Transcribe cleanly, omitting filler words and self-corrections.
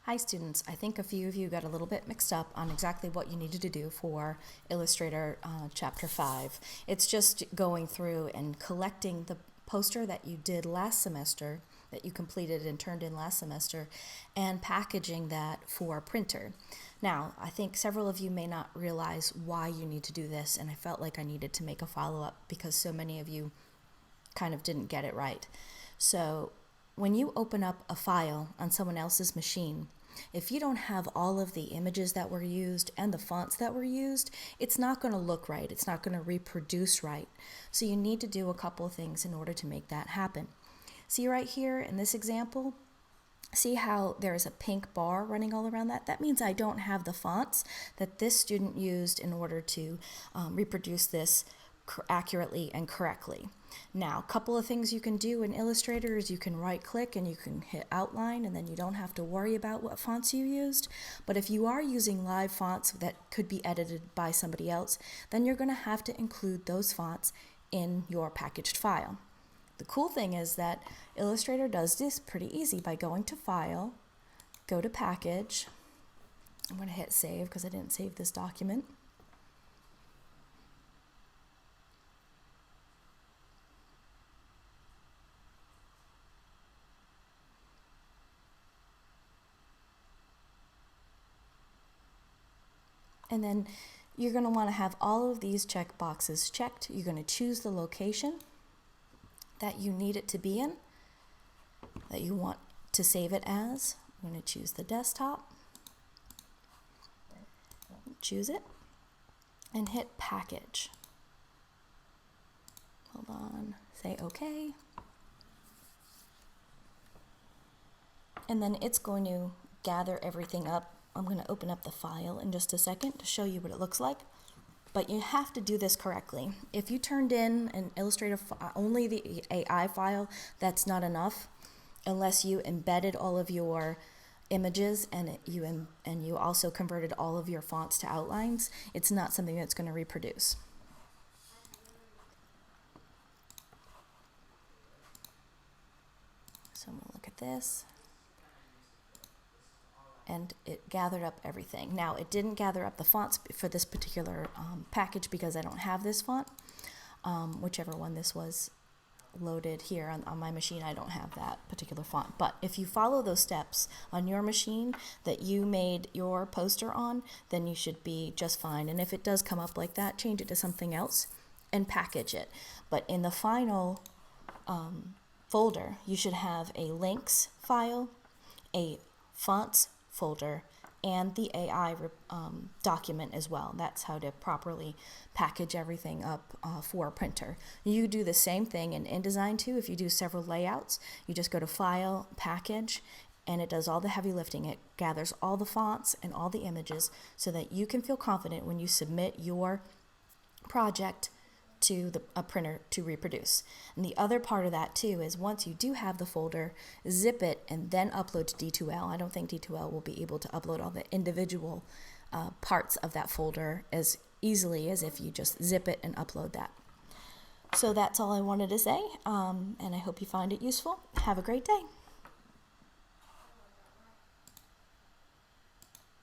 Hi students, I think a few of you got a little bit mixed up on exactly what you needed to do for Illustrator Chapter 5. It's just going through and collecting the poster that you did last semester, that you completed and turned in last semester, and packaging that for a printer. Now, I think several of you may not realize why you need to do this, and I felt like I needed to make a follow-up because so many of you kind of didn't get it right. So when you open up a file on someone else's machine, if you don't have all of the images that were used and the fonts that were used, it's not going to look right. It's not going to reproduce right. So you need to do a couple of things in order to make that happen. See right here in this example, see how there's a pink bar running all around that? That means I don't have the fonts that this student used in order to reproduce this accurately and correctly. Now, a couple of things you can do in Illustrator is you can right click and you can hit outline, and then you don't have to worry about what fonts you used. But if you are using live fonts that could be edited by somebody else, then you're going to have to include those fonts in your packaged file. The cool thing is that Illustrator does this pretty easy by going to File, go to Package. I'm going to hit Save because I didn't save this document. And then you're going to want to have all of these check boxes checked. You're going to choose the location that you need it to be in, that you want to save it as. I'm going to choose the desktop, choose it, and hit Package. Hold on, say OK. And then it's going to gather everything up. I'm going to open up the file in just a second to show you what it looks like. But you have to do this correctly. If you turned in an Illustrator only the AI file, that's not enough unless you embedded all of your images and you also converted all of your fonts to outlines. It's not something that's going to reproduce. So I'm going to look at this. And it gathered up everything. Now, it didn't gather up the fonts for this particular package because I don't have this font. Whichever one this was loaded here on my machine, I don't have that particular font. But if you follow those steps on your machine that you made your poster on, then you should be just fine. And if it does come up like that, change it to something else and package it. But in the final folder, you should have a links file, a fonts folder, and the AI document as well. That's how to properly package everything up for a printer. You do the same thing in InDesign too. If you do several layouts, you just go to File, Package, and it does all the heavy lifting. It gathers all the fonts and all the images so that you can feel confident when you submit your project to a printer to reproduce. And the other part of that too is once you do have the folder, zip it and then upload to D2L. I don't think D2L will be able to upload all the individual parts of that folder as easily as if you just zip it and upload that. So that's all I wanted to say, and I hope you find it useful. Have a great day.